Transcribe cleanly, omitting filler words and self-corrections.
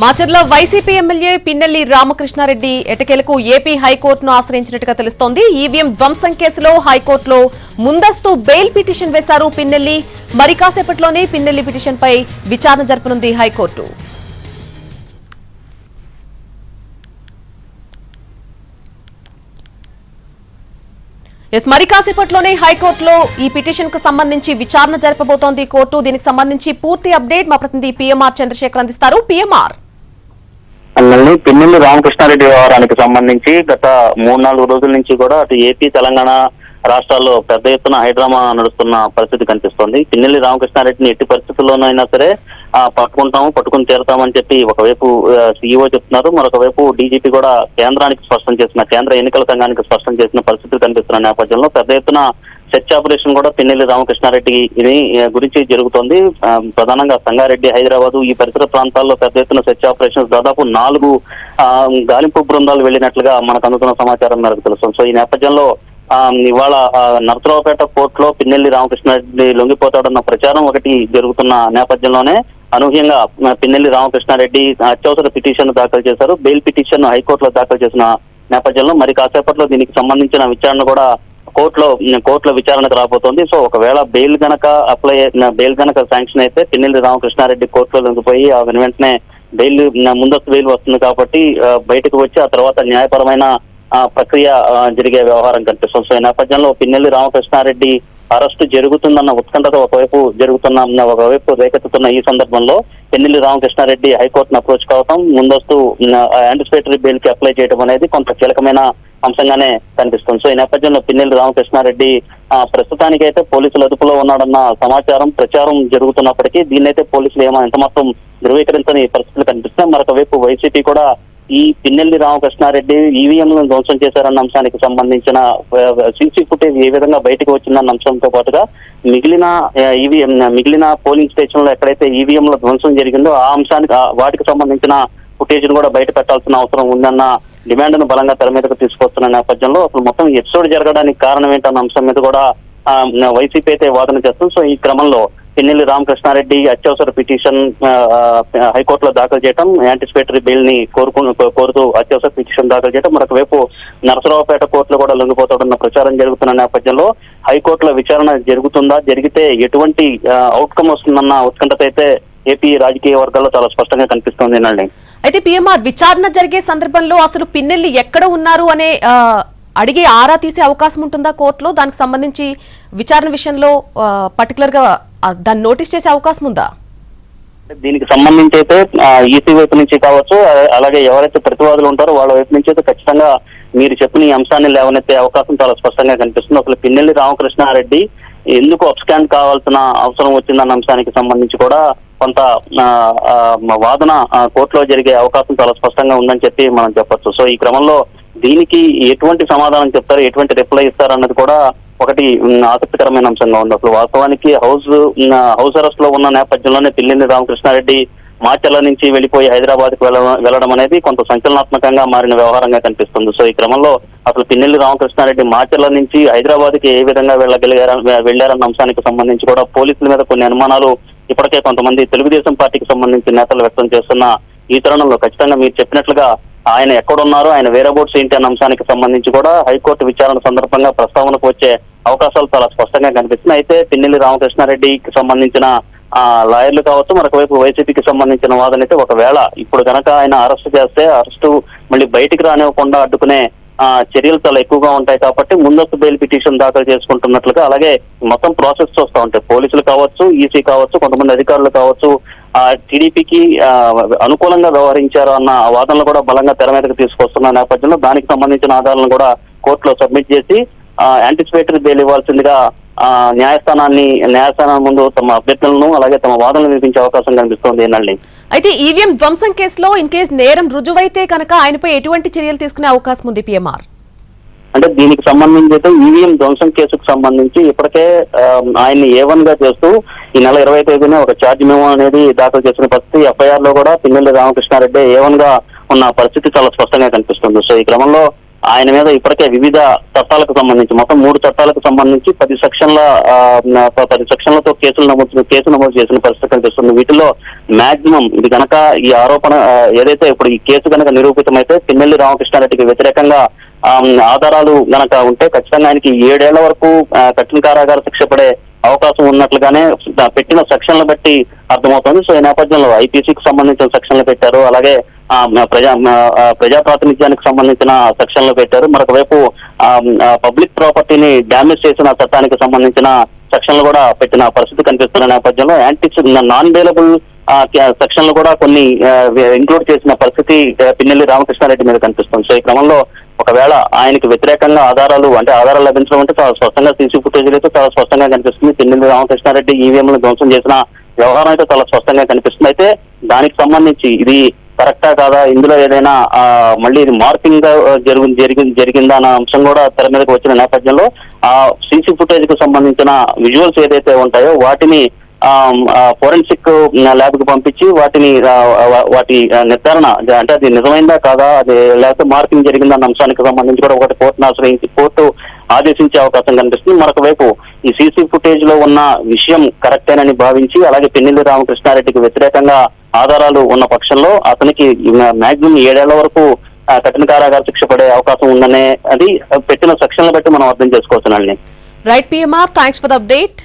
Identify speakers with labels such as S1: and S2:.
S1: Macherla YCP MLA Pinnelli Ramakrishna Reddy ఎట్టకేలకు AP హైకోర్టును ఆశ్రయించినట్టుగా తెలుస్తోంది. ఈవీఎం ధ్వంసం కేసులో హైకోర్టులో ముందస్తు బెయిల్ పిటిషన్ వేశారు పిన్నెల్లి. మరి కాసేపట్లోనే పిన్నెల్లి పిటిషన్పై విచారణ జరపనుంది హైకోర్టు. మరి కాసేపట్లోనే హైకోర్టులో ఈ పిటిషన్ కు సంబంధించి విచారణ జరపబోతోంది కోర్టు. దీనికి సంబంధించి పూర్తి అప్డేట్ మా ప్రతినిధి పిఎంఆర్ చంద్రశేఖర్ అందిస్తారు. పిఎంఆర్,
S2: పిన్నెల్లి రామకృష్ణారెడ్డి వ్యవహారానికి సంబంధించి గత 3-4 రోజుల నుంచి కూడా అటు ఏపీ, తెలంగాణ రాష్ట్రాల్లో పెద్ద ఎత్తున హైడ్రామా నడుస్తున్న పరిస్థితి కనిపిస్తోంది. పిన్నెల్లి రామకృష్ణారెడ్డిని ఎట్టి పరిస్థితుల్లోనైనా సరే పట్టుకుని తీరుతామని చెప్పి ఒకవైపు సీఈఓ చెప్తున్నారు. మరొక వైపు డీజీపీ కూడా కేంద్ర ఎన్నికల సంఘానికి స్పష్టం చేసిన పరిస్థితులు కనిపిస్తున్న నేపథ్యంలో పెద్ద ఎత్తున సెర్చ్ ఆపరేషన్ కూడా పిన్నెల్లి రామకృష్ణారెడ్డి గురించి జరుగుతోంది. ప్రధానంగా సంగారెడ్డి, హైదరాబాద్ ఈ పరిసర ప్రాంతాల్లో పెద్ద ఎత్తున సెర్చ్ ఆపరేషన్స్ దాదాపు 4 గాలింపు బృందాలు వెళ్లినట్లుగా మనకు అందుతున్న సమాచారం మేరకు తెలుస్తుంది. సో ఈ నేపథ్యంలో ఇవాళ నరసరావుపేట కోర్టులో పిన్నెల్లి రామకృష్ణారెడ్డి లొంగిపోతాడన్న ప్రచారం ఒకటి జరుగుతున్న నేపథ్యంలోనే అనూహ్యంగా పిన్నెల్లి రామకృష్ణారెడ్డి అత్యవసర పిటిషన్ దాఖలు చేశారు. బెయిల్ పిటిషన్ హైకోర్టులో దాఖలు చేసిన నేపథ్యంలో మరి కాసేపట్లో దీనికి సంబంధించిన విచారణ కూడా కోర్టులో విచారణకు రాబోతోంది. సో ఒకవేళ బెయిల్ గనక శాంక్షన్ అయితే పిన్నెల్లి రామకృష్ణారెడ్డి కోర్టులో లొంగిపోయి వెంటనే ముందస్తు బెయిల్ వస్తుంది కాబట్టి బయటకు వచ్చి ఆ తర్వాత న్యాయపరమైన ప్రక్రియ జరిగే వ్యవహారం కనిపిస్తుంది. సో ఈ నేపథ్యంలో పిన్నెల్లి రామకృష్ణారెడ్డి అరెస్టు జరుగుతుందన్న ఉత్కంఠత ఒకవైపు రేకెత్తుతున్న ఈ సందర్భంలో పిన్నెల్లి రామకృష్ణారెడ్డి హైకోర్టును అప్రోచ్ కావడం, ముందస్తు యాంటిసిపేటరీ బెయిల్ కి అప్లై చేయడం అనేది కొంత కీలకమైన అంశంగానే కనిపిస్తుంది. సో ఈ నేపథ్యంలో పిన్నెల్లి రామకృష్ణారెడ్డి ప్రస్తుతానికైతే పోలీసుల అదుపులో ఉన్నాడన్న ప్రచారం జరుగుతున్నప్పటికీ దీన్నైతే పోలీసులు ఎంత మొత్తం ధృవీకరించని పరిస్థితులు కనిపిస్తున్నాయి. మరొక వైపు వైసీపీ కూడా ఈ పిన్నెల్లి రామకృష్ణారెడ్డి ఈవీఎంలను ధ్వంసం చేశారన్న అంశానికి సంబంధించిన సీసీ ఫుటేజ్ ఏ విధంగా బయటకు వచ్చిందన్న అంశంతో పాటుగా మిగిలిన పోలింగ్ స్టేషన్ లో ఎక్కడైతే ఈవీఎంల ధ్వంసం జరిగిందో ఆ వాటికి సంబంధించిన ఫుటేజ్ ను కూడా బయట పెట్టాల్సిన అవసరం ఉందన్న డిమాండ్ ను బలంగా తెర మీదకు తీసుకొస్తున్న నేపథ్యంలో అసలు మొత్తం ఎపిసోడ్ జరగడానికి కారణం ఏంటన్న అంశం మీద కూడా వైసీపీ అయితే వాదన చేస్తుంది. సో ఈ క్రమంలో పిన్నెల్లి రామకృష్ణారెడ్డి అత్యవసర పిటిషన్ హైకోర్టులో దాఖలు చేయడం, యాంటిసిపేటరీ బెయిల్ ని కోరుతూ అత్యవసర పిటిషన్ దాఖలు చేయడం, మరొక వైపు నరసరావుపేట కోర్టులో కూడా లొంగిపోతాడన్న ప్రచారం జరుగుతున్న నేపథ్యంలో హైకోర్టులో విచారణ జరుగుతుందా, జరిగితే ఎటువంటి అవుట్కమ్ వస్తుందన్న ఉత్కంఠత అయితే ఏపీ రాజకీయ వర్గాల్లో చాలా స్పష్టంగా కనిపిస్తోంది.
S1: అయితే పిఎంఆర్, విచారణ జరిగే సందర్భంలో అసలు పిన్నెల్లి ఎక్కడ ఉన్నారు అనే అడిగే ఆరా తీసే అవకాశం ఉంటుందా కోర్టులో? దానికి సంబంధించి విచారణ విషయంలో పర్టికులర్ గా దాన్ని నోటీస్ చేసే అవకాశం ఉందా?
S2: దీనికి సంబంధించి అయితే ఈసీ వైపు నుంచి కావచ్చు, అలాగే ఎవరైతే ప్రతివాదులు ఉంటారో వాళ్ళ వైపు నుంచి అయితే ఖచ్చితంగా మీరు చెప్పిన ఈ అంశాన్ని లేవనెత్తే అవకాశం చాలా స్పష్టంగా కనిపిస్తుంది. అసలు పిన్నెల్లి రామకృష్ణారెడ్డి ఎందుకు అబ్స్కాండ్ కావాల్సిన అవసరం వచ్చిందన్న అంశానికి సంబంధించి కూడా కొంత వాదన కోర్టులో జరిగే అవకాశం చాలా స్పష్టంగా ఉందని చెప్పి మనం చెప్పొచ్చు. సో ఈ క్రమంలో దీనికి ఎటువంటి సమాధానం చెప్తారు, ఎటువంటి రిప్లై ఇస్తారు అన్నది కూడా ఒకటి ఆసక్తికరమైన అంశంగా ఉంది. అసలు వాస్తవానికి హౌస్ అరెస్ట్ లో ఉన్న నేపథ్యంలోనే పిన్నెల్లి రామకృష్ణారెడ్డి మాచర్ల నుంచి వెళ్లిపోయి హైదరాబాద్ కు వెళ్లడం అనేది కొంత సంచలనాత్మకంగా మారిన వ్యవహారంగా కనిపిస్తుంది. సో ఈ క్రమంలో అసలు పిన్నెల్లి రామకృష్ణారెడ్డి మాచర్ల నుంచి హైదరాబాద్ కి ఏ విధంగా వెళ్లారన్న అంశానికి సంబంధించి కూడా పోలీసుల మీద కొన్ని అనుమానాలు ఇప్పటికే కొంతమంది తెలుగుదేశం పార్టీకి సంబంధించిన నేతలు వ్యక్తం చేస్తున్న ఈ తరుణంలో ఖచ్చితంగా మీరు చెప్పినట్లుగా ఆయన ఎక్కడున్నారు, ఆయన వేరబోట్స్ ఏంటి అన్న అంశానికి సంబంధించి కూడా హైకోర్టు విచారణ సందర్భంగా ప్రస్తావనకు వచ్చే అవకాశాలు చాలా స్పష్టంగా కనిపిస్తున్నాయి. అయితే పిన్నెల్లి రామకృష్ణారెడ్డికి సంబంధించిన లాయర్లు కావచ్చు, మరొకవైపు వైసీపీకి సంబంధించిన వాదన అయితే ఒకవేళ ఇప్పుడు కనుక ఆయన అరెస్టు మళ్ళీ బయటికి రానివ్వకుండా అడ్డుకునే చర్యలు చాలా ఎక్కువగా ఉంటాయి కాబట్టి ముందస్తు బెయిల్ పిటిషన్ దాఖలు చేసుకుంటున్నట్లుగా, అలాగే మొత్తం ప్రాసెస్ చూస్తూ ఉంటాయి పోలీసులు కావచ్చు, ఈసీ కావచ్చు, కొంతమంది అధికారులు కావచ్చు టీడీపీకి అనుకూలంగా వ్యవహరించారు అన్న వాదనలు కూడా బలంగా తెర మీదకు తీసుకొస్తున్న నేపథ్యంలో దానికి సంబంధించిన ఆధారాలను కూడా కోర్టులో సబ్మిట్ చేసి యాంటిసిపేటరీ బెయిల్ ఇవ్వాల్సిందిగా న్యాయస్థానం ముందు తమ అభ్యర్థులను అలాగే తమ వాదనలు వినిపించే అవకాశం కనిపిస్తోంది.
S1: అయితే ఈవీఎం ధ్వంసం కేసులో ఇన్ కేసు నేరం రుజువైతే కనుక ఆయనపై ఎటువంటి చర్యలు తీసుకునే అవకాశం ఉంది పిఎంఆర్?
S2: అంటే దీనికి సంబంధించి అయితే ఈవీఎం ధ్వంసం కేసుకు సంబంధించి ఇప్పటికే ఆయన్ని A1 గా చేస్తూ ఈ నెల 20వ తేదీన ఒక ఛార్జ్ మెమో అనేది దాఖలు చేసిన పరిస్థితి, ఎఫ్ఐఆర్ లో కూడా పిన్నెల్లి రామకృష్ణారెడ్డి A1 గా ఉన్న పరిస్థితి చాలా స్పష్టంగా కనిపిస్తుంది. సో ఈ క్రమంలో ఆయన మీద ఇప్పటికే వివిధ చట్టాలకు సంబంధించి మొత్తం 3 చట్టాలకు సంబంధించి 10 సెక్షన్లతో కేసు నమోదు చేసిన పరిస్థితి కనిపిస్తుంది. వీటిలో మాక్సిమం ఇది కనుక ఈ ఆరోపణ ఏదైతే ఇప్పుడు ఈ కేసు కనుక నిరూపితమైతే పిన్నెల్లి రామకృష్ణారెడ్డికి వ్యతిరేకంగా ఆధారాలు గనక ఉంటే ఖచ్చితంగా ఆయనకి 7 ఏళ్ల వరకు కఠిన కారాగార శిక్ష పడే అవకాశం ఉన్నట్లుగానే పెట్టిన సెక్షన్లు బట్టి అర్థమవుతుంది. సో ఈ నేపథ్యంలో ఐపీసీకి సంబంధించిన సెక్షన్లు పెట్టారు, అలాగే ప్రజా ప్రాతినిధ్యానికి సంబంధించిన సెక్షన్లు పెట్టారు. మరొక వైపు పబ్లిక్ ప్రాపర్టీని డ్యామేజ్ చేసిన చట్టానికి సంబంధించిన సెక్షన్లు కూడా పెట్టిన పరిస్థితి కనిపిస్తున్న నేపథ్యంలో నాన్ బెయిలబుల్ సెక్షన్లు కూడా కొన్ని ఇంక్లూడ్ చేసిన పరిస్థితి పిన్నెల్లి రామకృష్ణారెడ్డి మీద కనిపిస్తుంది. సో ఈ క్రమంలో ఒకవేళ ఆయనకి వ్యతిరేకంగా ఆధారాలు లభించడం అంటే చాలా స్పష్టంగా సీసీ ఫుటేజ్ అయితే చాలా స్పష్టంగా కనిపిస్తుంది. పిన్నెల్లి రామకృష్ణారెడ్డి ఈవీఎంలను ధ్వంసం చేసిన వ్యవహారం అయితే చాలా స్పష్టంగా కనిపిస్తుంది. అయితే దానికి సంబంధించి ఇది కరెక్టా కాదా, ఇందులో ఏదైనా మళ్ళీ ఇది మార్పింగ్ జరిగిందా అన్న అంశం కూడా తెర మీదకి వచ్చిన నేపథ్యంలో ఆ సీసీ ఫుటేజ్ కు సంబంధించిన విజువల్స్ ఏదైతే ఉంటాయో వాటిని ఫోరెన్సిక్ ల్యాబ్ కు పంపించి వాటి నిర్ధారణ అంటే అది నిజమైందా కాదా, అది లేకపోతే మార్కింగ్ జరిగిందన్న అంశానికి సంబంధించి కూడా ఒకటి కోర్టు ఆదేశించే అవకాశం కనిపిస్తుంది. మరొక వైపు ఈ సీసీ ఫుటేజ్ లో ఉన్న విషయం కరెక్టేనని భావించి అలాగే పిన్నెల్లి రామకృష్ణారెడ్డికి వ్యతిరేకంగా ఆధారాలు ఉన్న పక్షంలో అతనికి మాక్సిమం 7 ఏళ్ల వరకు కఠిన కారాగార శిక్ష పడే అవకాశం ఉందనే అది పెట్టిన సెక్షన్లు బట్టి మనం అర్థం చేసుకోవచ్చు.
S1: Right PMR, thanks for the update.